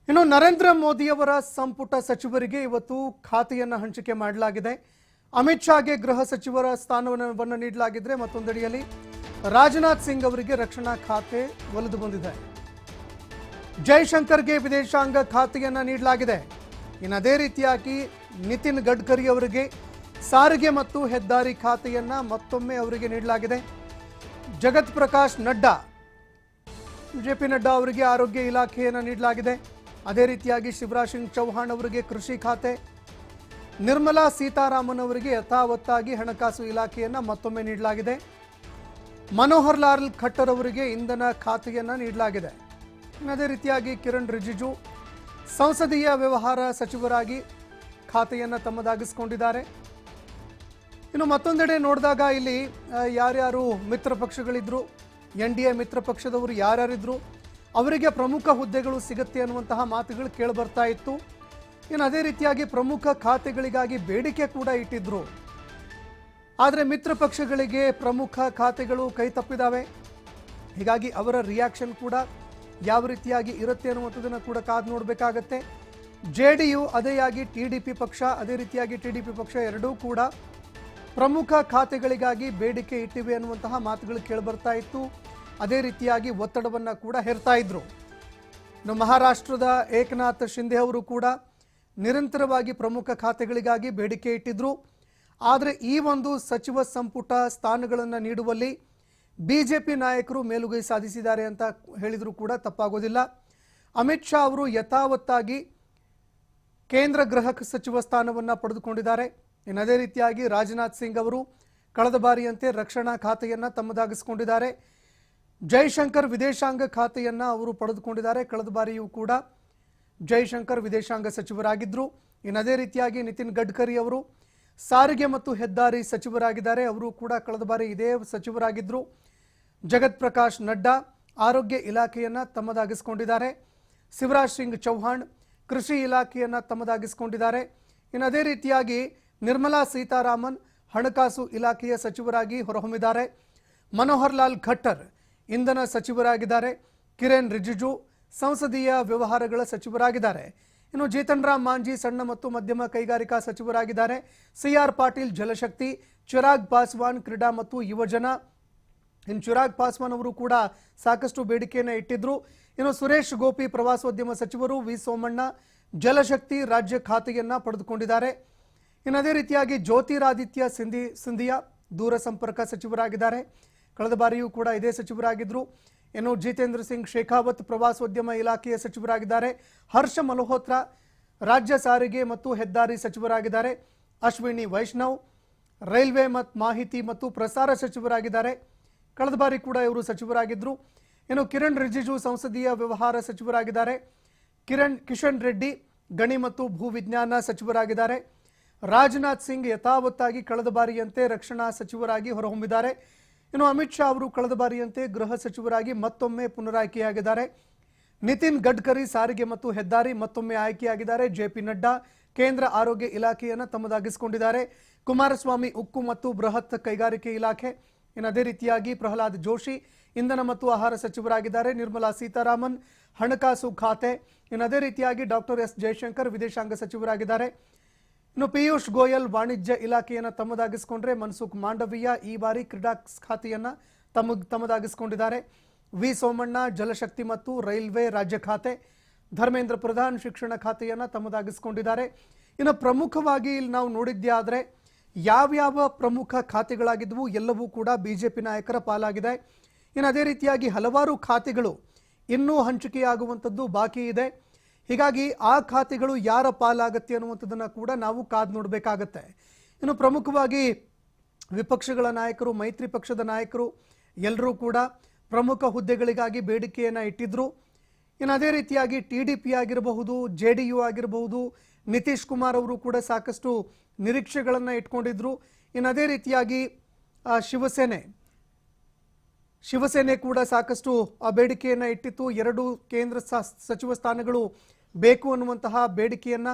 ಇನ್ನು ನರೇಂದ್ರ ಮೋದಿಯವರ ಸಂಪುಟ ಸಚಿವರಿಗೆ ಇವತ್ತು ಖಾತೆಯನ್ನು ಹಂಚಿಕೆ ಮಾಡಲಾಗಿದೆ. ಅಮಿತ್ ಶಾಗೆ ಗೃಹ ಸಚಿವರ ಸ್ಥಾನವನ್ನು ನೀಡಲಾಗಿದ್ರೆ ಮತ್ತೊಂದೆಡೆಯಲ್ಲಿ ರಾಜನಾಥ್ ಸಿಂಗ್ ಅವರಿಗೆ ರಕ್ಷಣಾ ಖಾತೆ ಒಲಿದು ಬಂದಿದೆ. ಜೈಶಂಕರ್ಗೆ ವಿದೇಶಾಂಗ ಖಾತೆಯನ್ನು ನೀಡಲಾಗಿದೆ. ಇನ್ನು ಅದೇ ರೀತಿಯಾಗಿ ನಿತಿನ್ ಗಡ್ಕರಿ ಅವರಿಗೆ ಸಾರಿಗೆ ಮತ್ತು ಹೆದ್ದಾರಿ ಖಾತೆಯನ್ನು ಮತ್ತೊಮ್ಮೆ ಅವರಿಗೆ ನೀಡಲಾಗಿದೆ. ಜಗತ್ ಪ್ರಕಾಶ್ ನಡ್ಡಾ ಜೆಪಿ ನಡ್ಡಾ ಅವರಿಗೆ ಆರೋಗ್ಯ ಇಲಾಖೆಯನ್ನು ನೀಡಲಾಗಿದೆ. ಅದೇ ರೀತಿಯಾಗಿ ಶಿವರಾಜ್ ಸಿಂಗ್ ಚೌಹಾಣ್ ಅವರಿಗೆ ಕೃಷಿ ಖಾತೆ, ನಿರ್ಮಲಾ ಸೀತಾರಾಮನ್ ಅವರಿಗೆ ಯಥಾವತ್ತಾಗಿ ಹಣಕಾಸು ಇಲಾಖೆಯನ್ನು ಮತ್ತೊಮ್ಮೆ ನೀಡಲಾಗಿದೆ. ಮನೋಹರ್ ಲಾಲ್ ಖಟ್ಟರ್ ಅವರಿಗೆ ಇಂಧನ ಖಾತೆಯನ್ನು ನೀಡಲಾಗಿದೆ. ಅದೇ ರೀತಿಯಾಗಿ ಕಿರಣ್ ರಿಜಿಜು ಸಂಸದೀಯ ವ್ಯವಹಾರ ಸಚಿವರಾಗಿ ಖಾತೆಯನ್ನು ತಮ್ಮದಾಗಿಸಿಕೊಂಡಿದ್ದಾರೆ. ಇನ್ನು ಮತ್ತೊಂದೆಡೆ ನೋಡಿದಾಗ ಇಲ್ಲಿ ಯಾರ್ಯಾರು ಮಿತ್ರ ಪಕ್ಷಗಳಿದ್ರು, NDA ಮಿತ್ರ ಪಕ್ಷದವರು ಯಾರ್ಯಾರಿದ್ರು ಅವರಿಗೆ ಪ್ರಮುಖ ಹುದ್ದೆಗಳು ಸಿಗುತ್ತೆ ಅನ್ನುವಂತಹ ಮಾತುಗಳು ಕೇಳಿಬರ್ತಾ ಇತ್ತು. ಇನ್ನು ಅದೇ ರೀತಿಯಾಗಿ ಪ್ರಮುಖ ಖಾತೆಗಳಿಗಾಗಿ ಬೇಡಿಕೆ ಕೂಡ ಇಟ್ಟಿದ್ರು. ಆದರೆ ಮಿತ್ರ ಪಕ್ಷಗಳಿಗೆ ಪ್ರಮುಖ ಖಾತೆಗಳು ಕೈ ತಪ್ಪಿದಾವೆ. ಹೀಗಾಗಿ ಅವರ ರಿಯಾಕ್ಷನ್ ಕೂಡ ಯಾವ ರೀತಿಯಾಗಿ ಇರುತ್ತೆ ಅನ್ನುವಂಥದ್ದನ್ನು ಕೂಡ ಕಾದು ನೋಡಬೇಕಾಗತ್ತೆ. JDU ಅದೇಯಾಗಿ TDP ಪಕ್ಷ, ಅದೇ ರೀತಿಯಾಗಿ TDP ಪಕ್ಷ ಎರಡೂ ಕೂಡ ಪ್ರಮುಖ ಖಾತೆಗಳಿಗಾಗಿ ಬೇಡಿಕೆ ಇಟ್ಟಿವೆ ಅನ್ನುವಂತಹ ಮಾತುಗಳು ಕೇಳಿಬರ್ತಾ ಇತ್ತು. ಅದೇ ರೀತಿಯಾಗಿ ಒತ್ತಡವನ್ನು ಕೂಡ ಹೇರ್ತಾ ಇದ್ರು. ಇನ್ನು ಮಹಾರಾಷ್ಟ್ರದ ಏಕನಾಥ್ ಶಿಂದೆ ಅವರು ಕೂಡ ನಿರಂತರವಾಗಿ ಪ್ರಮುಖ ಖಾತೆಗಳಿಗಾಗಿ ಬೇಡಿಕೆ ಇಟ್ಟಿದ್ರು. ಆದರೆ ಈ ಒಂದು ಸಚಿವ ಸಂಪುಟ ಸ್ಥಾನಗಳನ್ನು ನೀಡುವಲ್ಲಿ BJP ನಾಯಕರು ಮೇಲುಗೈ ಸಾಧಿಸಿದ್ದಾರೆ ಅಂತ ಹೇಳಿದರೂ ಕೂಡ ತಪ್ಪಾಗೋದಿಲ್ಲ. ಅಮಿತ್ ಶಾ ಅವರು ಯಥಾವತ್ತಾಗಿ ಕೇಂದ್ರ ಗೃಹ ಸಚಿವ ಸ್ಥಾನವನ್ನು ಪಡೆದುಕೊಂಡಿದ್ದಾರೆ. ಇನ್ನು ಅದೇ ರೀತಿಯಾಗಿ ರಾಜನಾಥ್ ಸಿಂಗ್ ಅವರು ಕಳೆದ ಬಾರಿಯಂತೆ ರಕ್ಷಣಾ ಖಾತೆಯನ್ನು ತಮ್ಮದಾಗಿಸಿಕೊಂಡಿದ್ದಾರೆ. ಜೈಶಂಕರ್ ವಿದೇಶಾಂಗ ಖಾತೆಯನ್ನು ಅವರು ಪಡೆದುಕೊಂಡಿದ್ದಾರೆ. ಕಳೆದ ಬಾರಿಯೂ ಕೂಡ ಜೈಶಂಕರ್ ವಿದೇಶಾಂಗ ಸಚಿವರಾಗಿದ್ದರು. ಇನ್ನು ಅದೇ ರೀತಿಯಾಗಿ ನಿತಿನ್ ಗಡ್ಕರಿ ಅವರು ಸಾರಿಗೆ ಮತ್ತು ಹೆದ್ದಾರಿ ಸಚಿವರಾಗಿದ್ದಾರೆ. ಅವರು ಕೂಡ ಕಳೆದ ಬಾರಿ ಇದೇ ಸಚಿವರಾಗಿದ್ದರು. ಜಗತ್ ಪ್ರಕಾಶ್ ನಡ್ಡಾ ಆರೋಗ್ಯ ಇಲಾಖೆಯನ್ನು ತಮ್ಮದಾಗಿಸಿಕೊಂಡಿದ್ದಾರೆ. ಶಿವರಾಜ್ ಸಿಂಗ್ ಚೌಹಾಣ್ ಕೃಷಿ ಇಲಾಖೆಯನ್ನು ತಮ್ಮದಾಗಿಸಿಕೊಂಡಿದ್ದಾರೆ. ಇನ್ನು ಅದೇ ರೀತಿಯಾಗಿ ನಿರ್ಮಲಾ ಸೀತಾರಾಮನ್ ಹಣಕಾಸು ಇಲಾಖೆಯ ಸಚಿವರಾಗಿ ಹೊರಹೊಮ್ಮಿದ್ದಾರೆ. ಮನೋಹರ್ ಲಾಲ್ ಖಟ್ಟರ್ ಇಂಧನ ಸಚಿವರಾಗಿದ್ದಾರೆ. ಕಿರಣ್ ರಿಜಿಜು ಸಂಸದೀಯ ವ್ಯವಹಾರಗಳ ಸಚಿವರಾಗಿದ್ದಾರೆ. ಇನ್ನು ಜೀತನ್ ರಾಮ್ ಮಾಂಜಿ ಸಣ್ಣ ಮತ್ತು ಮಧ್ಯಮ ಕೈಗಾರಿಕಾ ಸಚಿವರಾಗಿದ್ದಾರೆ. CR ಪಾಟೀಲ್ ಜಲಶಕ್ತಿ, ಚಿರಾಗ್ ಪಾಸ್ವಾನ್ ಕ್ರೀಡಾ ಮತ್ತು ಯುವಜನ. ಇನ್ನು ಚಿರಾಗ್ ಪಾಸ್ವಾನ್ ಅವರು ಕೂಡ ಸಾಕಷ್ಟು ಬೇಡಿಕೆಯನ್ನು ಇಟ್ಟಿದ್ರು. ಇನ್ನು ಸುರೇಶ್ ಗೋಪಿ ಪ್ರವಾಸೋದ್ಯಮ ಸಚಿವರು, ವಿ ಸೋಮಣ್ಣ ಜಲಶಕ್ತಿ ರಾಜ್ಯ ಖಾತೆಯನ್ನು ಪಡೆದುಕೊಂಡಿದ್ದಾರೆ. ಇನ್ನು ಅದೇ ರೀತಿಯಾಗಿ ಜ್ಯೋತಿರಾದಿತ್ಯ ಸಿಂಧಿಯಾ ದೂರಸಂಪರ್ಕ ಸಚಿವರಾಗಿದ್ದಾರೆ. ಕಳೆದ ಬಾರಿಯೂ ಕೂಡ ಇದೇ ಸಚಿವರಾಗಿದ್ದರು. ಇನ್ನು ಜಿತೇಂದ್ರ ಸಿಂಗ್ ಶೇಖಾವತ್ ಪ್ರವಾಸೋದ್ಯಮ ಇಲಾಖೆಯ ಸಚಿವರಾಗಿದ್ದಾರೆ. ಹರ್ಷ ಮಲ್ಹೋತ್ರಾ ರಾಜ್ಯ ಸಾರಿಗೆ ಮತ್ತು ಹೆದ್ದಾರಿ ಸಚಿವರಾಗಿದ್ದಾರೆ. ಅಶ್ವಿನಿ ವೈಷ್ಣವ್ ರೈಲ್ವೆ ಮತ್ತು ಮಾಹಿತಿ ಮತ್ತು ಪ್ರಸಾರ ಸಚಿವರಾಗಿದ್ದಾರೆ. ಕಳೆದ ಬಾರಿ ಕೂಡ ಇವರು ಸಚಿವರಾಗಿದ್ದರು. ಇನ್ನು ಕಿರಣ್ ರಿಜಿಜು ಸಂಸದೀಯ ವ್ಯವಹಾರ ಸಚಿವರಾಗಿದ್ದಾರೆ. ಕಿಶನ್ ರೆಡ್ಡಿ ಗಣಿ ಮತ್ತು ಭೂ ವಿಜ್ಞಾನ ಸಚಿವರಾಗಿದ್ದಾರೆ. ರಾಜನಾಥ್ ಸಿಂಗ್ ಯಥಾವತ್ತಾಗಿ ಕಳೆದ ಬಾರಿಯಂತೆ ರಕ್ಷಣಾ ಸಚಿವರಾಗಿ ಹೊರಹೊಮ್ಮಿದ್ದಾರೆ. ಇನ್ನು ಅಮಿತ್ ಶಾ ಅವರು ಕಳೆದ ಬಾರಿಯಂತೆ ಗೃಹ ಸಚಿವರಾಗಿ ಮತ್ತೊಮ್ಮೆ ಪುನರಾಯ್ಕೆಯಾಗಿದ್ದಾರೆ. ನಿತಿನ್ ಗಡ್ಕರಿ ಸಾರಿಗೆ ಮತ್ತು ಹೆದ್ದಾರಿ ಮತ್ತೊಮ್ಮೆ ಆಯ್ಕೆಯಾಗಿದ್ದಾರೆ. JP ನಡ್ಡಾ ಕೇಂದ್ರ ಆರೋಗ್ಯ ಇಲಾಖೆಯನ್ನು ತಮ್ಮದಾಗಿಸಿಕೊಂಡಿದ್ದಾರೆ. ಕುಮಾರಸ್ವಾಮಿ ಉಕ್ಕು ಮತ್ತು ಬೃಹತ್ ಕೈಗಾರಿಕೆ ಇಲಾಖೆ. ಇನ್ನು ಅದೇ ರೀತಿಯಾಗಿ ಪ್ರಹ್ಲಾದ್ ಜೋಶಿ ಇಂಧನ ಮತ್ತು ಆಹಾರ ಸಚಿವರಾಗಿದ್ದಾರೆ. ನಿರ್ಮಲಾ ಸೀತಾರಾಮನ್ ಹಣಕಾಸು ಖಾತೆ. ಇನ್ನು ಅದೇ ರೀತಿಯಾಗಿ ಡಾಕ್ಟರ್ S ಜೈಶಂಕರ್ ವಿದೇಶಾಂಗ ಸಚಿವರಾಗಿದ್ದಾರೆ. ಇನ್ನು ಪಿಯೂಷ್ ಗೋಯಲ್ ವಾಣಿಜ್ಯ ಇಲಾಖೆಯನ್ನು ತಮ್ಮದಾಗಿಸಿಕೊಂಡ್ರೆ ಮನ್ಸುಖ್ ಮಾಂಡವೀಯ ಈ ಬಾರಿ ಕ್ರೀಡಾ ಖಾತೆಯನ್ನು ತಮ್ಮದಾಗಿಸಿಕೊಂಡಿದ್ದಾರೆ. ವಿ ಸೋಮಣ್ಣ ಜಲಶಕ್ತಿ ಮತ್ತು ರೈಲ್ವೆ ರಾಜ್ಯ ಖಾತೆ. ಧರ್ಮೇಂದ್ರ ಪ್ರಧಾನ್ ಶಿಕ್ಷಣ ಖಾತೆಯನ್ನು ತಮ್ಮದಾಗಿಸಿಕೊಂಡಿದ್ದಾರೆ. ಇನ್ನು ಪ್ರಮುಖವಾಗಿ ಇಲ್ಲಿ ನಾವು ನೋಡಿದ್ದೇ ಆದರೆ ಯಾವ್ಯಾವ ಪ್ರಮುಖ ಖಾತೆಗಳಾಗಿದ್ವು ಎಲ್ಲವೂ ಕೂಡ BJP ನಾಯಕರ ಪಾಲಾಗಿದೆ. ಇನ್ನು ಅದೇ ರೀತಿಯಾಗಿ ಹಲವಾರು ಖಾತೆಗಳು ಇನ್ನೂ ಹಂಚಿಕೆಯಾಗುವಂಥದ್ದು ಬಾಕಿ ಇದೆ. ಹೀಗಾಗಿ ಆ ಖಾತೆಗಳು ಯಾರ ಪಾಲಾಗತ್ತೆ ಅನ್ನುವಂಥದ್ದನ್ನು ಕೂಡ ನಾವು ಕಾದು ನೋಡಬೇಕಾಗತ್ತೆ. ಇನ್ನು ಪ್ರಮುಖವಾಗಿ ವಿಪಕ್ಷಗಳ ನಾಯಕರು, ಮೈತ್ರಿ ಪಕ್ಷದ ನಾಯಕರು ಎಲ್ಲರೂ ಕೂಡ ಪ್ರಮುಖ ಹುದ್ದೆಗಳಿಗಾಗಿ ಬೇಡಿಕೆಯನ್ನು ಇಟ್ಟಿದ್ರು. ಇನ್ನು ಅದೇ ರೀತಿಯಾಗಿ TDP ಆಗಿರಬಹುದು, JDU ಆಗಿರಬಹುದು, ನಿತೀಶ್ ಕುಮಾರ್ ಅವರು ಕೂಡ ಸಾಕಷ್ಟು ನಿರೀಕ್ಷೆಗಳನ್ನು ಇಟ್ಕೊಂಡಿದ್ರು. ಇನ್ನು ಅದೇ ರೀತಿಯಾಗಿ ಶಿವಸೇನೆ ಕೂಡ ಸಾಕಷ್ಟು ಬೇಡಿಕೆಯನ್ನು ಇಟ್ಟಿತ್ತು. 2 ಕೇಂದ್ರ ಸಚಿವ ಸ್ಥಾನಗಳು ಬೇಕು ಅನ್ನುವಂತಹ ಬೇಡಿಕೆಯನ್ನು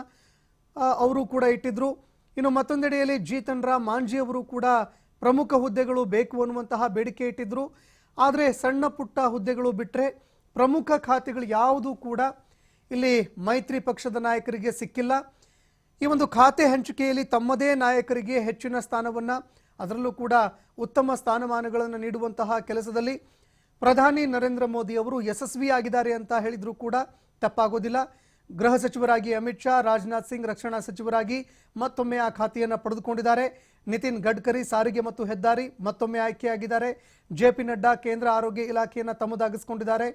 ಅವರು ಕೂಡ ಇಟ್ಟಿದ್ರು. ಇನ್ನು ಮತ್ತೊಂದೆಡೆಯಲ್ಲಿ ಜೀತನ್ ರಾಮ್ ಮಾಂಜಿ ಅವರು ಕೂಡ ಪ್ರಮುಖ ಹುದ್ದೆಗಳು ಬೇಕು ಅನ್ನುವಂತಹ ಬೇಡಿಕೆ ಇಟ್ಟಿದ್ರು. ಆದರೆ ಸಣ್ಣ ಪುಟ್ಟ ಹುದ್ದೆಗಳು ಬಿಟ್ಟರೆ ಪ್ರಮುಖ ಖಾತೆಗಳು ಯಾವುದು ಕೂಡ ಇಲ್ಲಿ ಮೈತ್ರಿ ಪಕ್ಷದ ನಾಯಕರಿಗೆ ಸಿಕ್ಕಿಲ್ಲ. ಈ ಒಂದು ಖಾತೆ ಹಂಚಿಕೆಯಲ್ಲಿ ತಮ್ಮದೇ ನಾಯಕರಿಗೆ ಹೆಚ್ಚಿನ ಸ್ಥಾನವನ್ನು, ಅದರಲ್ಲೂ ಕೂಡ ಉತ್ತಮ ಸ್ಥಾನಮಾನಗಳನ್ನು ನೀಡುವಂತಹ ಕೆಲಸದಲ್ಲಿ ಪ್ರಧಾನಿ ನರೇಂದ್ರ ಮೋದಿ ಅವರು ಯಶಸ್ವಿಯಾಗಿದ್ದಾರೆ ಅಂತ ಹೇಳಿದರೂ ಕೂಡ ತಪ್ಪಾಗೋದಿಲ್ಲ. ಗೃಹ ಸಚಿವರಾಗಿ ಅಮಿತ್ ಶಾ, ರಾಜನಾಥ್ ಸಿಂಗ್ ರಕ್ಷಣಾ ಸಚಿವರಾಗಿ ಮತ್ತೊಮ್ಮೆ ಆ ಖಾತೆಯನ್ನು ಪಡೆದುಕೊಂಡಿದ್ದಾರೆ. ನಿತಿನ್ ಗಡ್ಕರಿ ಸಾರಿಗೆ ಮತ್ತು ಹೆದ್ದಾರಿ ಮತ್ತೊಮ್ಮೆ ಆಯ್ಕೆಯಾಗಿದ್ದಾರೆ. ಜೆಪಿ ನಡ್ಡಾ ಕೇಂದ್ರ ಆರೋಗ್ಯ ಇಲಾಖೆಯನ್ನು ತಮ್ಮದಾಗಿಸಿಕೊಂಡಿದ್ದಾರೆ.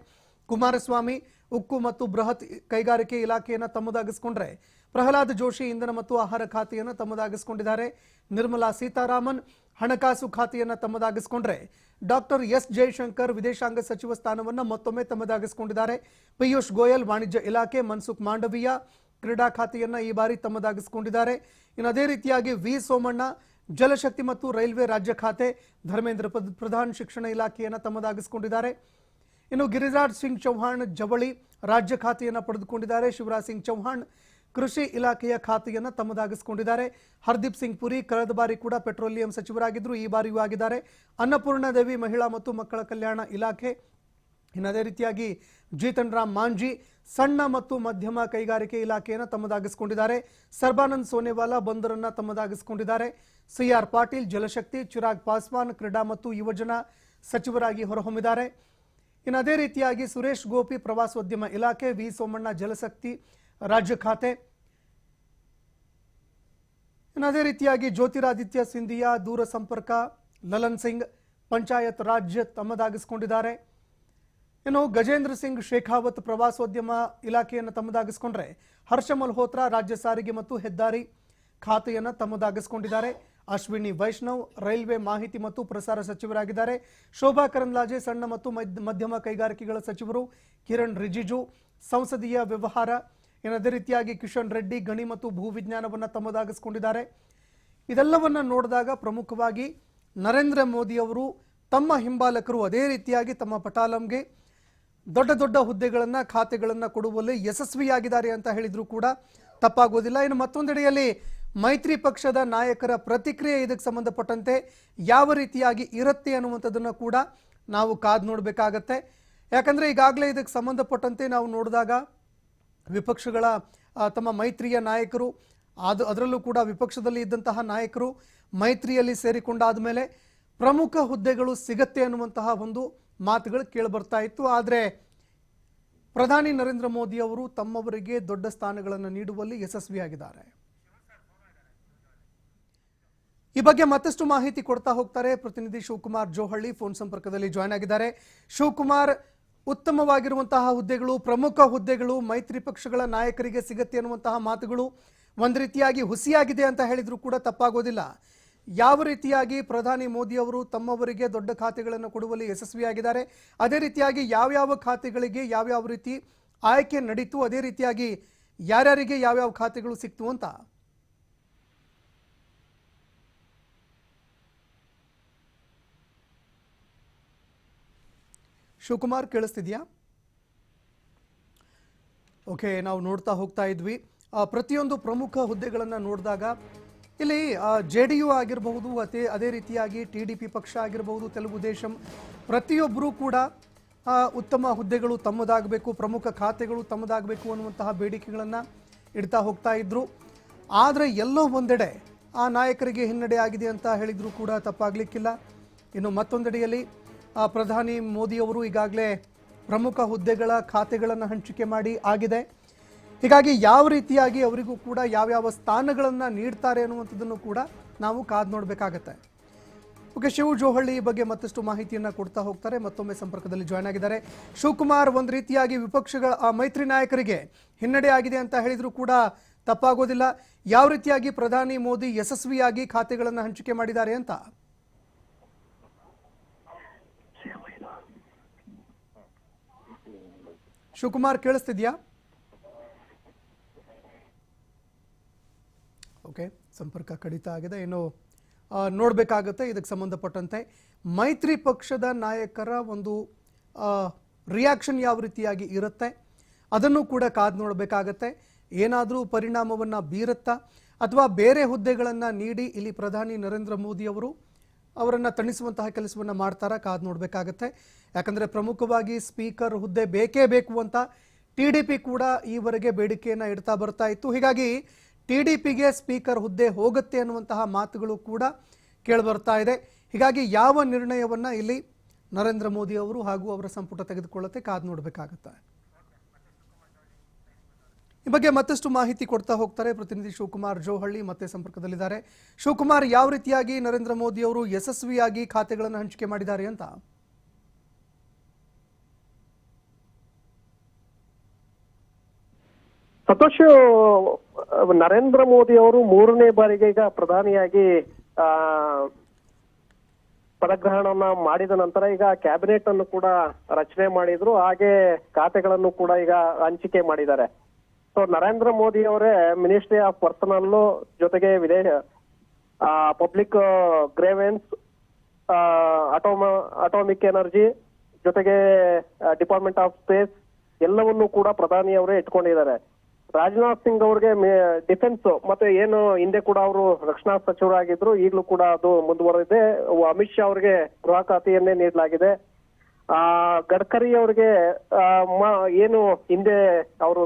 ಕುಮಾರಸ್ವಾಮಿ ಉಕ್ಕು ಮತ್ತು ಬೃಹತ್ ಕೈಗಾರಿಕೆ ಇಲಾಖೆಯನ್ನು ತಮ್ಮದಾಗಿಸಿಕೊಂಡ್ರೆ, ಪ್ರಹ್ಲಾದ್ ಜೋಶಿ ಇಂಧನ ಮತ್ತು ಆಹಾರ ಖಾತೆಯನ್ನು ತಮ್ಮದಾಗಿಸಿಕೊಂಡಿದ್ದಾರೆ. ನಿರ್ಮಲಾ ಸೀತಾರಾಮನ್ ಹಣಕಾಸು ಖಾತೆಯನ್ನು ತಮ್ಮದಾಗಿಸಿಕೊಂಡ್ರೆ, ಡಾಕ್ಟರ್ ಎಸ್ ಜಯಶಂಕರ್ ವಿದೇಶಾಂಗ ಸಚಿವ ಸ್ಥಾನವನ್ನು ಮತ್ತೊಮ್ಮೆ ತಮ್ಮದಾಗಿಸಿಕೊಂಡಿದ್ದಾರೆ. ಪಿಯೂಷ್ ಗೋಯಲ್ ವಾಣಿಜ್ಯ ಇಲಾಖೆ, ಮನ್ಸುಖ್ ಮಾಂಡವೀಯ ಕ್ರೀಡಾ ಖಾತೆಯನ್ನು ಈ ಬಾರಿ ತಮ್ಮದಾಗಿಸಿಕೊಂಡಿದ್ದಾರೆ. ಇನ್ನು ಅದೇ ರೀತಿಯಾಗಿ ವಿ ಸೋಮಣ್ಣ ಜಲಶಕ್ತಿ ಮತ್ತು ರೈಲ್ವೆ ರಾಜ್ಯ ಖಾತೆ, ಧರ್ಮೇಂದ್ರ ಪ್ರಧಾನ್ ಶಿಕ್ಷಣ ಇಲಾಖೆಯನ್ನು ತಮ್ಮದಾಗಿಸಿಕೊಂಡಿದ್ದಾರೆ. ಇನ್ನು ಗಿರಿರಾಜ್ ಸಿಂಗ್ ಚೌಹಾಣ್ ಜವಳಿ ರಾಜ್ಯ ಖಾತೆಯನ್ನು ಪಡೆದುಕೊಂಡಿದ್ದಾರೆ. ಶಿವರಾಜ್ ಸಿಂಗ್ ಚೌಹಾಣ್ ಕೃಷಿ ಇಲಾಖೆಯ ಖಾತೆಯನ್ನು ತಮ್ಮದಾಗಿಸಿಕೊಂಡಿದ್ದಾರೆ. ಹರ್ದೀಪ್ ಸಿಂಗ್ ಪುರಿ ಕಳೆದ ಬಾರಿ ಕೂಡ ಪೆಟ್ರೋಲಿಯಂ ಸಚಿವರಾಗಿದ್ದರು, ಈ ಬಾರಿಯೂ ಆಗಿದ್ದಾರೆ. ಅನ್ನಪೂರ್ಣ ದೇವಿ ಮಹಿಳಾ ಮತ್ತು ಮಕ್ಕಳ ಕಲ್ಯಾಣ ಇಲಾಖೆ. ಇನ್ನು ಅದೇ ರೀತಿಯಾಗಿ ಜೀತನ್ ರಾಮ್ ಮಾಂಜಿ ಸಣ್ಣ ಮತ್ತು ಮಧ್ಯಮ ಕೈಗಾರಿಕೆ ಇಲಾಖೆಯನ್ನು ತಮ್ಮದಾಗಿಸಿಕೊಂಡಿದ್ದಾರೆ. ಸರ್ಬಾನಂದ್ ಸೋನೆವಾಲಾ ಬಂದರನ್ನು ತಮ್ಮದಾಗಿಸಿಕೊಂಡಿದ್ದಾರೆ. ಸಿಆರ್ ಪಾಟೀಲ್ ಜಲಶಕ್ತಿ, ಚಿರಾಗ್ ಪಾಸ್ವಾನ್ ಕ್ರೀಡಾ ಮತ್ತು ಯುವಜನ ಸಚಿವರಾಗಿ ಹೊರಹೊಮ್ಮಿದ್ದಾರೆ. ಇನ್ನು ಅದೇ ರೀತಿಯಾಗಿ ಸುರೇಶ್ ಗೋಪಿ ಪ್ರವಾಸೋದ್ಯಮ ಇಲಾಖೆ, ವಿ ಸೋಮಣ್ಣ ಜಲಶಕ್ತಿ ರಾಜ್ಯ ಖಾತೆ. ಇನ್ನು ಅದೇ ರೀತಿಯಾಗಿ ಜ್ಯೋತಿರಾದಿತ್ಯ ಸಿಂಧಿಯಾ ದೂರ ಸಂಪರ್ಕ, ಲಲನ್ ಸಿಂಗ್ ಪಂಚಾಯತ್ ರಾಜ್ಯ ತಮ್ಮದಾಗಿಸಿಕೊಂಡಿದ್ದಾರೆ. ಇನ್ನು ಗಜೇಂದ್ರ ಸಿಂಗ್ ಶೇಖಾವತ್ ಪ್ರವಾಸೋದ್ಯಮ ಇಲಾಖೆಯನ್ನು ತಮ್ಮದಾಗಿಸಿಕೊಂಡ್ರೆ, ಹರ್ಷ ಮಲ್ಹೋತ್ರಾ ರಾಜ್ಯ ಸಾರಿಗೆ ಮತ್ತು ಹೆದ್ದಾರಿ ಖಾತೆಯನ್ನು ತಮ್ಮದಾಗಿಸಿಕೊಂಡಿದ್ದಾರೆ. ಅಶ್ವಿನಿ ವೈಷ್ಣವ್ ರೈಲ್ವೆ ಮಾಹಿತಿ ಮತ್ತು ಪ್ರಸಾರ ಸಚಿವರಾಗಿದ್ದಾರೆ. ಶೋಭಾ ಕರಂದ್ಲಾಜೆ ಸಣ್ಣ ಮತ್ತು ಮಧ್ಯಮ ಕೈಗಾರಿಕೆಗಳ ಸಚಿವರು. ಕಿರಣ್ ರಿಜಿಜು ಸಂಸದೀಯ ವ್ಯವಹಾರ. ಇನ್ನು ಅದೇ ರೀತಿಯಾಗಿ ಕಿಶನ್ ರೆಡ್ಡಿ ಗಣಿ ಮತ್ತು ಭೂವಿಜ್ಞಾನವನ್ನು ತಮ್ಮದಾಗಿಸಿಕೊಂಡಿದ್ದಾರೆ. ಇದೆಲ್ಲವನ್ನ ನೋಡಿದಾಗ ಪ್ರಮುಖವಾಗಿ ನರೇಂದ್ರ ಮೋದಿ ಅವರು ತಮ್ಮ ಹಿಂಬಾಲಕರು ಅದೇ ರೀತಿಯಾಗಿ ತಮ್ಮ ಪಟಾಲಂಗೆ ದೊಡ್ಡ ದೊಡ್ಡ ಹುದ್ದೆಗಳನ್ನು ಖಾತೆಗಳನ್ನು ಕೊಡುವಲ್ಲಿ ಯಶಸ್ವಿಯಾಗಿದ್ದಾರೆ ಅಂತ ಹೇಳಿದ್ರು ಕೂಡ ತಪ್ಪಾಗೋದಿಲ್ಲ. ಇನ್ನು ಮತ್ತೊಂದೆಡೆಯಲ್ಲಿ ಮೈತ್ರಿ ಪಕ್ಷದ ನಾಯಕರ ಪ್ರತಿಕ್ರಿಯೆ ಇದಕ್ಕೆ ಸಂಬಂಧಪಟ್ಟಂತೆ ಯಾವ ರೀತಿಯಾಗಿ ಇರುತ್ತೆ ಅನ್ನುವಂಥದ್ದನ್ನು ಕೂಡ ನಾವು ಕಾದು ನೋಡಬೇಕಾಗತ್ತೆ. ಯಾಕಂದರೆ ಈಗಾಗಲೇ ಇದಕ್ಕೆ ಸಂಬಂಧಪಟ್ಟಂತೆ ನಾವು ನೋಡಿದಾಗ ವಿಪಕ್ಷಗಳ ತಮ್ಮ ಮೈತ್ರಿಯ ನಾಯಕರು, ಅದರಲ್ಲೂ ಕೂಡ ವಿಪಕ್ಷದಲ್ಲಿ ಇದ್ದಂತಹ ನಾಯಕರು ಮೈತ್ರಿಯಲ್ಲಿ ಸೇರಿಕೊಂಡಾದ ಮೇಲೆ ಪ್ರಮುಖ ಹುದ್ದೆಗಳು ಸಿಗತ್ತೆ ಅನ್ನುವಂತಹ ಒಂದು ಮಾತುಗಳು ಕೇಳಿಬರ್ತಾ ಇತ್ತು. ಆದರೆ ಪ್ರಧಾನಿ ನರೇಂದ್ರ ಮೋದಿ ಅವರು ತಮ್ಮವರಿಗೆ ದೊಡ್ಡ ಸ್ಥಾನಗಳನ್ನು ನೀಡುವಲ್ಲಿ ಯಶಸ್ವಿಯಾಗಿದ್ದಾರೆ. ಈ ಬಗ್ಗೆ ಮತ್ತಷ್ಟು ಮಾಹಿತಿ ಕೊಡ್ತಾ ಹೋಗ್ತಾರೆ ಪ್ರತಿನಿಧಿ ಶಿವಕುಮಾರ್ ಜೋಹಳ್ಳಿ, ಫೋನ್ ಸಂಪರ್ಕದಲ್ಲಿ ಜಾಯ್ನ್ ಆಗಿದ್ದಾರೆ. ಶಿವಕುಮಾರ್, ಉತ್ತಮವಾಗಿರುವಂತಹ ಹುದ್ದೆಗಳು, ಪ್ರಮುಖ ಹುದ್ದೆಗಳು ಮೈತ್ರಿ ಪಕ್ಷಗಳ ನಾಯಕರಿಗೆ ಸಿಗತ್ತೆ ಅನ್ನುವಂತಹ ಮಾತುಗಳು ಒಂದು ರೀತಿಯಾಗಿ ಹುಸಿಯಾಗಿದೆ ಅಂತ ಹೇಳಿದ್ರು ಕೂಡ ತಪ್ಪಾಗೋದಿಲ್ಲ. ಯಾವ ರೀತಿಯಾಗಿ ಪ್ರಧಾನಿ ಮೋದಿ ಅವರು ತಮ್ಮವರಿಗೆ ದೊಡ್ಡ ಖಾತೆಗಳನ್ನು ಕೊಡುವಲ್ಲಿ ಯಶಸ್ವಿಯಾಗಿದ್ದಾರೆ, ಅದೇ ರೀತಿಯಾಗಿ ಯಾವ್ಯಾವ ಖಾತೆಗಳಿಗೆ ಯಾವ್ಯಾವ ರೀತಿ ಆಯ್ಕೆ ನಡೀತು, ಅದೇ ರೀತಿಯಾಗಿ ಯಾರ್ಯಾರಿಗೆ ಯಾವ್ಯಾವ ಖಾತೆಗಳು ಸಿಕ್ತು ಅಂತ. ಶಿವಕುಮಾರ್ ಕೇಳಿಸ್ತಿದ್ಯಾ? ಓಕೆ, ನಾವು ನೋಡ್ತಾ ಹೋಗ್ತಾ ಇದ್ವಿ. ಪ್ರತಿಯೊಂದು ಪ್ರಮುಖ ಹುದ್ದೆಗಳನ್ನು ನೋಡಿದಾಗ ಇಲ್ಲಿ JDU ಆಗಿರಬಹುದು, ಅದೇ ರೀತಿಯಾಗಿ TDP ಪಕ್ಷ ಆಗಿರಬಹುದು, ತೆಲುಗು ದೇಶಂ, ಪ್ರತಿಯೊಬ್ಬರೂ ಕೂಡ ಉತ್ತಮ ಹುದ್ದೆಗಳು ತಮ್ಮದಾಗಬೇಕು, ಪ್ರಮುಖ ಖಾತೆಗಳು ತಮ್ಮದಾಗಬೇಕು ಅನ್ನುವಂತಹ ಬೇಡಿಕೆಗಳನ್ನು ಇಡ್ತಾ ಹೋಗ್ತಾ ಇದ್ರು. ಆದರೆ ಎಲ್ಲೋ ಒಂದೆಡೆ ಆ ನಾಯಕರಿಗೆ ಹಿನ್ನಡೆ ಆಗಿದೆ ಅಂತ ಹೇಳಿದ್ರು ಕೂಡ ತಪ್ಪಾಗಲಿಕ್ಕಿಲ್ಲ. ಇನ್ನು ಮತ್ತೊಂದೆಡೆಯಲ್ಲಿ ಪ್ರಧಾನಿ ಮೋದಿಯವರು ಈಗಾಗಲೇ ಪ್ರಮುಖ ಹುದ್ದೆಗಳ ಖಾತೆಗಳನ್ನು ಹಂಚಿಕೆ ಮಾಡಿ ಆಗಿದೆ. ಹೀಗಾಗಿ ಯಾವ ರೀತಿಯಾಗಿ ಅವರಿಗೂ ಕೂಡ ಯಾವ್ಯಾವ ಸ್ಥಾನಗಳನ್ನು ನೀಡ್ತಾರೆ ಅನ್ನುವಂಥದ್ದನ್ನು ಕೂಡ ನಾವು ಕಾದು ನೋಡಬೇಕಾಗತ್ತೆ. ಓಕೆ, ಶಿವ ಜೋಹಳ್ಳಿ ಈ ಬಗ್ಗೆ ಮತ್ತಷ್ಟು ಮಾಹಿತಿಯನ್ನು ಕೊಡ್ತಾ ಹೋಗ್ತಾರೆ. ಮತ್ತೊಮ್ಮೆ ಸಂಪರ್ಕದಲ್ಲಿ ಜಾಯ್ನ್ ಆಗಿದ್ದಾರೆ. ಶಿವಕುಮಾರ್, ಒಂದು ರೀತಿಯಾಗಿ ವಿಪಕ್ಷಗಳ ಮೈತ್ರಿ ನಾಯಕರಿಗೆ ಹಿನ್ನಡೆ ಆಗಿದೆ ಅಂತ ಹೇಳಿದ್ರು ಕೂಡ ತಪ್ಪಾಗೋದಿಲ್ಲ. ಯಾವ ರೀತಿಯಾಗಿ ಪ್ರಧಾನಿ ಮೋದಿ ಯಶಸ್ವಿಯಾಗಿ ಖಾತೆಗಳನ್ನು ಹಂಚಿಕೆ ಮಾಡಿದ್ದಾರೆ ಅಂತ. ಶಿವಕುಮಾರ್ ಕೇಳಿಸ್ತಿದ್ಯಾ? ಓಕೆ, ಸಂಪರ್ಕ ಕಡಿತ ಆಗಿದೆ. ಇನ್ನು ನೋಡಬೇಕಾಗುತ್ತೆ ಇದಕ್ಕೆ ಸಂಬಂಧಪಟ್ಟಂತೆ ಮೈತ್ರಿ ಪಕ್ಷದ ನಾಯಕರ ಒಂದು ರಿಯಾಕ್ಷನ್ ಯಾವ ರೀತಿಯಾಗಿ ಇರುತ್ತೆ ಅದನ್ನು ಕೂಡ ಕಾದು ನೋಡಬೇಕಾಗತ್ತೆ. ಏನಾದರೂ ಪರಿಣಾಮವನ್ನು ಬೀರುತ್ತಾ ಅಥವಾ ಬೇರೆ ಹುದ್ದೆಗಳನ್ನು ನೀಡಿ ಇಲ್ಲಿ ಪ್ರಧಾನಿ ನರೇಂದ್ರ ಮೋದಿ ಅವರನ್ನು ತಣಿಸುವಂತಹ ಕೆಲಸವನ್ನು ಮಾಡ್ತಾರಾ, ಕಾದು ನೋಡಬೇಕಾಗತ್ತೆ. ಯಾಕಂದರೆ ಪ್ರಮುಖವಾಗಿ ಸ್ಪೀಕರ್ ಹುದ್ದೆ ಬೇಕೇ ಬೇಕು ಅಂತ TDP ಕೂಡ ಈವರೆಗೆ ಬೇಡಿಕೆಯನ್ನು ಇಡ್ತಾ ಬರ್ತಾ ಇತ್ತು. ಹೀಗಾಗಿ TDPಗೆ ಸ್ಪೀಕರ್ ಹುದ್ದೆ ಹೋಗುತ್ತೆ ಅನ್ನುವಂತಹ ಮಾತುಗಳು ಕೂಡ ಕೇಳಿಬರ್ತಾ ಇದೆ. ಹೀಗಾಗಿ ಯಾವ ನಿರ್ಣಯವನ್ನ ಇಲ್ಲಿ ನರೇಂದ್ರ ಮೋದಿ ಅವರು ಹಾಗೂ ಅವರ ಸಂಪುಟ ತೆಗೆದುಕೊಳ್ಳುತ್ತೆ ಕಾದು ನೋಡಬೇಕಾಗುತ್ತೆ. ಈ ಬಗ್ಗೆ ಮತ್ತಷ್ಟು ಮಾಹಿತಿ ಕೊಡ್ತಾ ಹೋಗ್ತಾರೆ ಪ್ರತಿನಿಧಿ ಶಿವಕುಮಾರ್ ಜೋಹಳ್ಳಿ ಮತ್ತೆ ಸಂಪರ್ಕದಲ್ಲಿದ್ದಾರೆ. ಶಿವಕುಮಾರ್, ಯಾವ ರೀತಿಯಾಗಿ ನರೇಂದ್ರ ಮೋದಿ ಅವರು ಯಶಸ್ವಿಯಾಗಿ ಖಾತೆಗಳನ್ನು ಹಂಚಿಕೆ ಮಾಡಿದ್ದಾರೆ ಅಂತ? ಸಂತೋಷ್, ನರೇಂದ್ರ ಮೋದಿ ಅವರು 3ನೇ ಬಾರಿಗೆ ಈಗ ಪ್ರಧಾನಿಯಾಗಿ ಪದಗ್ರಹಣವನ್ನ ಮಾಡಿದ ನಂತರ ಈಗ ಕ್ಯಾಬಿನೆಟ್ ಅನ್ನು ಕೂಡ ರಚನೆ ಮಾಡಿದ್ರು. ಹಾಗೆ ಖಾತೆಗಳನ್ನು ಕೂಡ ಈಗ ಹಂಚಿಕೆ ಮಾಡಿದ್ದಾರೆ. ಸೊ ನರೇಂದ್ರ ಮೋದಿ ಅವರೇ ಮಿನಿಸ್ಟ್ರಿ ಆಫ್ ಪರ್ಸನಲ್ ಜೊತೆಗೆ ಪಬ್ಲಿಕ್ ಗ್ರೇವೆನ್ಸ್, ಅಟೋಮಿಕ್ ಎನರ್ಜಿ ಜೊತೆಗೆ ಡಿಪಾರ್ಟ್ಮೆಂಟ್ ಆಫ್ ಸ್ಪೇಸ್ ಎಲ್ಲವನ್ನೂ ಕೂಡ ಪ್ರಧಾನಿ ಅವರೇ ಇಟ್ಕೊಂಡಿದ್ದಾರೆ. ರಾಜನಾಥ್ ಸಿಂಗ್ ಅವ್ರಿಗೆ ಡಿಫೆನ್ಸ್ ಮತ್ತೆ ಏನು ಹಿಂದೆ ಕೂಡ ಅವರು ರಕ್ಷಣಾ ಸಚಿವರಾಗಿದ್ರು, ಈಗಲೂ ಕೂಡ ಅದು ಮುಂದುವರೆದಿದೆ. ಅಮಿತ್ ಶಾ ಅವರಿಗೆ ಗೃಹ ಖಾತೆಯನ್ನೇ ನೀಡಲಾಗಿದೆ. ಗಡ್ಕರಿ ಅವರಿಗೆ ಏನು ಹಿಂದೆ ಅವರು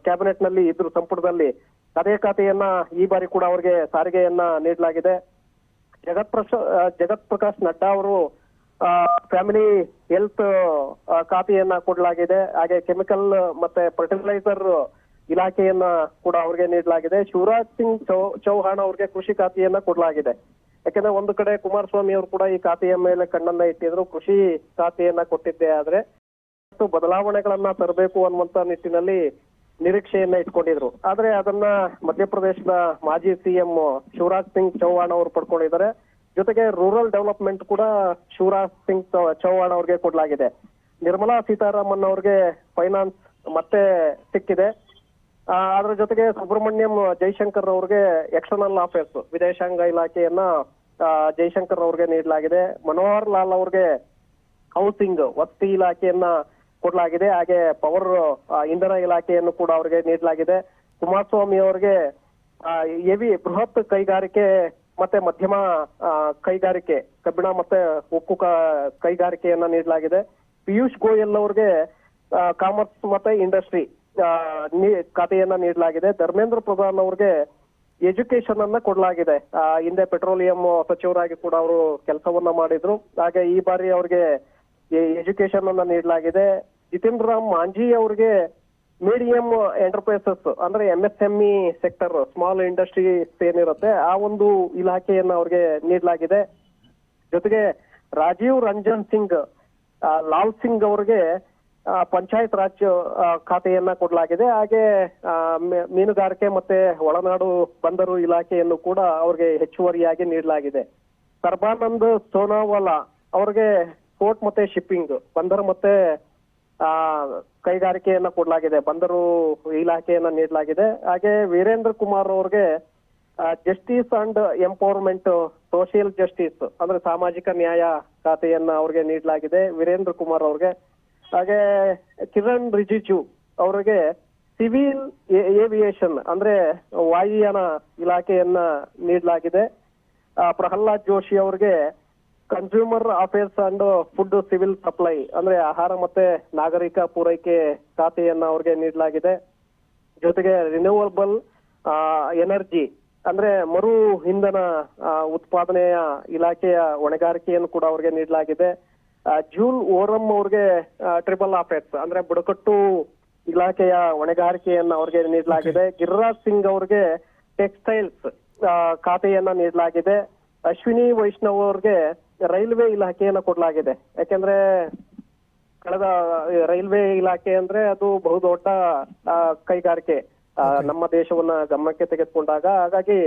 ಕ್ಯಾಬಿನೆಟ್ ನಲ್ಲಿ ಇದ್ರು ಸಂಪುಟದಲ್ಲಿ, ಅದೇ ಖಾತೆಯನ್ನ ಈ ಬಾರಿ ಕೂಡ ಅವರಿಗೆ ಸಾರಿಗೆಯನ್ನ ನೀಡಲಾಗಿದೆ. ಜಗತ್ ಪ್ರಕಾಶ್ ನಡ್ಡಾ ಅವರು ಫ್ಯಾಮಿಲಿ ಹೆಲ್ತ್ ಖಾತೆಯನ್ನ ಕೊಡಲಾಗಿದೆ. ಹಾಗೆ ಕೆಮಿಕಲ್ ಮತ್ತೆ ಫರ್ಟಿಲೈಸರ್ ಇಲಾಖೆಯನ್ನ ಕೂಡ ಅವ್ರಿಗೆ ನೀಡಲಾಗಿದೆ. ಶಿವರಾಜ್ ಸಿಂಗ್ ಚೌಹಾಣ್ ಅವ್ರಿಗೆ ಕೃಷಿ ಖಾತೆಯನ್ನ ಕೊಡಲಾಗಿದೆ. ಯಾಕಂದ್ರೆ ಒಂದು ಕಡೆ ಕುಮಾರಸ್ವಾಮಿ ಅವರು ಕೂಡ ಈ ಖಾತೆಯ ಮೇಲೆ ಕಣ್ಣನ್ನ ಇಟ್ಟಿದ್ರು, ಕೃಷಿ ಖಾತೆಯನ್ನ ಕೊಟ್ಟಿದ್ದೆ. ಆದ್ರೆ ಬದಲಾವಣೆಗಳನ್ನ ತರಬೇಕು ಅನ್ನುವಂತ ನಿಟ್ಟಿನಲ್ಲಿ ನಿರೀಕ್ಷೆಯನ್ನ ಇಟ್ಕೊಂಡಿದ್ರು. ಆದ್ರೆ ಅದನ್ನ ಮಧ್ಯಪ್ರದೇಶದ ಮಾಜಿ ಸಿಎಂ ಶಿವರಾಜ್ ಸಿಂಗ್ ಚೌಹಾಣ್ ಅವರು ಪಡ್ಕೊಂಡಿದ್ದಾರೆ. ಜೊತೆಗೆ ರೂರಲ್ ಡೆವಲಪ್ಮೆಂಟ್ ಕೂಡ ಶಿವರಾಜ್ ಸಿಂಗ್ ಚೌಹಾಣ್ ಅವ್ರಿಗೆ ಕೊಡಲಾಗಿದೆ. ನಿರ್ಮಲಾ ಸೀತಾರಾಮನ್ ಅವ್ರಿಗೆ ಫೈನಾನ್ಸ್ ಮತ್ತೆ ಸಿಕ್ಕಿದೆ. ಅದ್ರ ಜೊತೆಗೆ ಸುಬ್ರಹ್ಮಣ್ಯಂ ಜೈಶಂಕರ್ ಅವ್ರಿಗೆ ಎಕ್ಸ್ಟರ್ನಲ್ ಅಫೇರ್ಸ್, ವಿದೇಶಾಂಗ ಇಲಾಖೆಯನ್ನ ಜೈಶಂಕರ್ ಅವ್ರಿಗೆ ನೀಡಲಾಗಿದೆ. ಮನೋಹರ್ ಲಾಲ್ ಅವ್ರಿಗೆ ಹೌಸಿಂಗ್, ವಸತಿ ಇಲಾಖೆಯನ್ನ ಕೊಡಲಾಗಿದೆ. ಹಾಗೆ ಪವರ್ ಇಂಧನ ಇಲಾಖೆಯನ್ನು ಕೂಡ ಅವ್ರಿಗೆ ನೀಡಲಾಗಿದೆ. ಕುಮಾರಸ್ವಾಮಿ ಅವ್ರಿಗೆ ಬೃಹತ್ ಕೈಗಾರಿಕೆ ಮತ್ತೆ ಮಧ್ಯಮ ಕೈಗಾರಿಕೆ, ಕಬ್ಬಿಣ ಮತ್ತೆ ಉಕ್ಕು ಕೈಗಾರಿಕೆಯನ್ನ ನೀಡಲಾಗಿದೆ. ಪಿಯೂಷ್ ಗೋಯಲ್ ಅವ್ರಿಗೆ ಕಾಮರ್ಸ್ ಮತ್ತೆ ಇಂಡಸ್ಟ್ರಿ ಖಾತೆಯನ್ನ ನೀಡಲಾಗಿದೆ. ಧರ್ಮೇಂದ್ರ ಪ್ರಧಾನ್ ಅವ್ರಿಗೆ ಎಜುಕೇಶನ್ ಅನ್ನ ಕೊಡಲಾಗಿದೆ. ಹಿಂದೆ ಪೆಟ್ರೋಲಿಯಂ ಸಚಿವರಾಗಿ ಕೂಡ ಅವರು ಕೆಲಸವನ್ನ ಮಾಡಿದ್ರು. ಹಾಗೆ ಈ ಬಾರಿ ಅವ್ರಿಗೆ ಎಜುಕೇಶನ್ ಅನ್ನ ನೀಡಲಾಗಿದೆ. ಜಿತೇಂದ್ರ ರಾಮ್ ಮಾಂಜಿ ಅವ್ರಿಗೆ ಮೀಡಿಯಂ ಎಂಟರ್ಪ್ರೈಸಸ್ ಅಂದ್ರೆ MSME ಸೆಕ್ಟರ್, ಸ್ಮಾಲ್ ಇಂಡಸ್ಟ್ರೀಸ್ ಏನಿರುತ್ತೆ ಆ ಒಂದು ಇಲಾಖೆಯನ್ನ ಅವ್ರಿಗೆ ನೀಡಲಾಗಿದೆ. ಜೊತೆಗೆ ರಾಜೀವ್ ರಂಜನ್ ಸಿಂಗ್ ಲಾಲ್ ಸಿಂಗ್ ಅವ್ರಿಗೆ ಪಂಚಾಯತ್ ರಾಜ್ ಖಾತೆಯನ್ನ ಕೊಡಲಾಗಿದೆ. ಹಾಗೆ ಮೀನುಗಾರಿಕೆ ಮತ್ತೆ ಒಳನಾಡು ಬಂದರು ಇಲಾಖೆಯನ್ನು ಕೂಡ ಅವ್ರಿಗೆ ಹೆಚ್ಚುವರಿಯಾಗಿ ನೀಡಲಾಗಿದೆ. ಸರ್ಬಾನಂದ್ ಸೋನಾವಾಲಾ ಅವ್ರಿಗೆ ಪೋರ್ಟ್ ಮತ್ತೆ ಶಿಪ್ಪಿಂಗ್, ಬಂದರು ಮತ್ತೆ ಕೈಗಾರಿಕೆಯನ್ನ ಕೊಡಲಾಗಿದೆ, ಬಂದರು ಇಲಾಖೆಯನ್ನ ನೀಡಲಾಗಿದೆ. ಹಾಗೆ ವೀರೇಂದ್ರ ಕುಮಾರ್ ಅವ್ರಿಗೆ justice and empowerment, social justice ಅಂದ್ರೆ ಸಾಮಾಜಿಕ ನ್ಯಾಯ ಖಾತೆಯನ್ನ ಅವ್ರಿಗೆ ನೀಡಲಾಗಿದೆ, ವೀರೇಂದ್ರ ಕುಮಾರ್ ಅವ್ರಿಗೆ. ಹಾಗೆ ಕಿರಣ್ ರಿಜಿಜು ಅವರಿಗೆ ಸಿವಿಲ್ ಏವಿಯೇಷನ್ ಅಂದ್ರೆ ವಾಯುಯಾನ ಇಲಾಖೆಯನ್ನ ನೀಡಲಾಗಿದೆ. ಪ್ರಹ್ಲಾದ್ ಜೋಶಿ ಅವ್ರಿಗೆ consumer affairs and food civil supply ಅಂದ್ರೆ ಆಹಾರ ಮತ್ತೆ ನಾಗರಿಕ ಪೂರೈಕೆ ಖಾತೆಯನ್ನ ಅವ್ರಿಗೆ ನೀಡಲಾಗಿದೆ. ಜೊತೆಗೆ ರಿನ್ಯೂವಬಲ್ ಎನರ್ಜಿ ಅಂದ್ರೆ ಮರು ಇಂಧನ ಉತ್ಪಾದನೆಯ ಇಲಾಖೆಯ ಹೊಣೆಗಾರಿಕೆಯನ್ನು ಕೂಡ ಅವ್ರಿಗೆ ನೀಡಲಾಗಿದೆ. ಜೂಲ್ ಓರಂ ಅವ್ರಿಗೆ ಟ್ರಿಬಲ್ ಅಫೇರ್ಸ್ ಅಂದ್ರೆ ಬುಡಕಟ್ಟು ಇಲಾಖೆಯ ಹೊಣೆಗಾರಿಕೆಯನ್ನ ಅವ್ರಿಗೆ ನೀಡಲಾಗಿದೆ. ಗಿರಿರಾಜ್ ಸಿಂಗ್ ಅವ್ರಿಗೆ ಟೆಕ್ಸ್ಟೈಲ್ಸ್ ಖಾತೆಯನ್ನ ನೀಡಲಾಗಿದೆ. ಅಶ್ವಿನಿ ವೈಷ್ಣವ್ ಅವ್ರಿಗೆ ರೈಲ್ವೆ ಇಲಾಖೆಯನ್ನ ಕೊಡಲಾಗಿದೆ. ಯಾಕೆಂದ್ರೆ ಕಳೆದ ರೈಲ್ವೆ ಇಲಾಖೆ ಅಂದ್ರೆ ಅದು ಬಹುದೊಡ್ಡ ಕೈಗಾರಿಕೆ ನಮ್ಮ ದೇಶವನ್ನ ಗಮನಕ್ಕೆ ತೆಗೆದುಕೊಂಡಾಗ, ಹಾಗಾಗಿ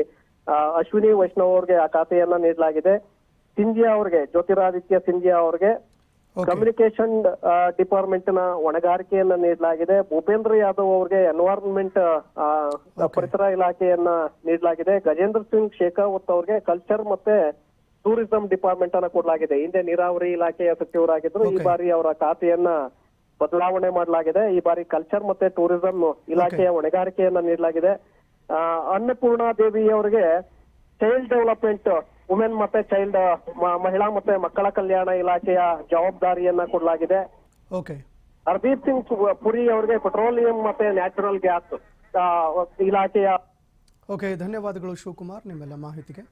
ಅಶ್ವಿನಿ ವೈಷ್ಣವ್ ಅವ್ರಿಗೆ ಆ ಖಾತೆಯನ್ನ ನೀಡಲಾಗಿದೆ. ಸಿಂಧಿಯಾ ಅವ್ರಿಗೆ, ಜ್ಯೋತಿರಾದಿತ್ಯ ಸಿಂಧಿಯಾ ಅವ್ರಿಗೆ ಕಮ್ಯುನಿಕೇಶನ್ ಡಿಪಾರ್ಟ್ಮೆಂಟ್ ನ ಹೊಣೆಗಾರಿಕೆಯನ್ನ ನೀಡಲಾಗಿದೆ. ಭೂಪೇಂದ್ರ ಯಾದವ್ ಅವ್ರಿಗೆ ಎನ್ವೈರನ್ಮೆಂಟ್ ಪರಿಸರ ಇಲಾಖೆಯನ್ನ ನೀಡಲಾಗಿದೆ. ಗಜೇಂದ್ರ ಸಿಂಗ್ ಶೇಖಾವತ್ ಅವ್ರಿಗೆ ಕಲ್ಚರ್ ಮತ್ತೆ ಟೂರಿಸಂ ಡಿಪಾರ್ಟ್ಮೆಂಟ್ ಅನ್ನ ಕೊಡಲಾಗಿದೆ. ಹಿಂದೆ ನೀರಾವರಿ ಇಲಾಖೆಯ ಸಚಿವರಾಗಿದ್ರು, ಈ ಬಾರಿ ಅವರ ಖಾತೆಯನ್ನ ಬದಲಾವಣೆ ಮಾಡಲಾಗಿದೆ. ಈ ಬಾರಿ ಕಲ್ಚರ್ ಮತ್ತೆ ಟೂರಿಸಂ ಇಲಾಖೆಯ ಹೊಣೆಗಾರಿಕೆಯನ್ನ ನೀಡಲಾಗಿದೆ. ಅನ್ನಪೂರ್ಣಾ ದೇವಿ ಅವರಿಗೆ ಚೈಲ್ಡ್ ಡೆವಲಪ್ಮೆಂಟ್, ವುಮೆನ್ ಮತ್ತೆ ಚೈಲ್ಡ್, ಮಹಿಳಾ ಮತ್ತೆ ಮಕ್ಕಳ ಕಲ್ಯಾಣ ಇಲಾಖೆಯ ಜವಾಬ್ದಾರಿಯನ್ನ ಕೊಡಲಾಗಿದೆ. ಹರ್ದೀಪ್ ಸಿಂಗ್ ಪುರಿ ಅವರಿಗೆ ಪೆಟ್ರೋಲಿಯಂ ಮತ್ತೆ ನ್ಯಾಚುರಲ್ ಗ್ಯಾಸ್ ಇಲಾಖೆಯ ಓಕೆ, ಧನ್ಯವಾದಗಳು ಶಿವಕುಮಾರ್ ನಿಮ್ಮೆಲ್ಲ ಮಾಹಿತಿಗೆ.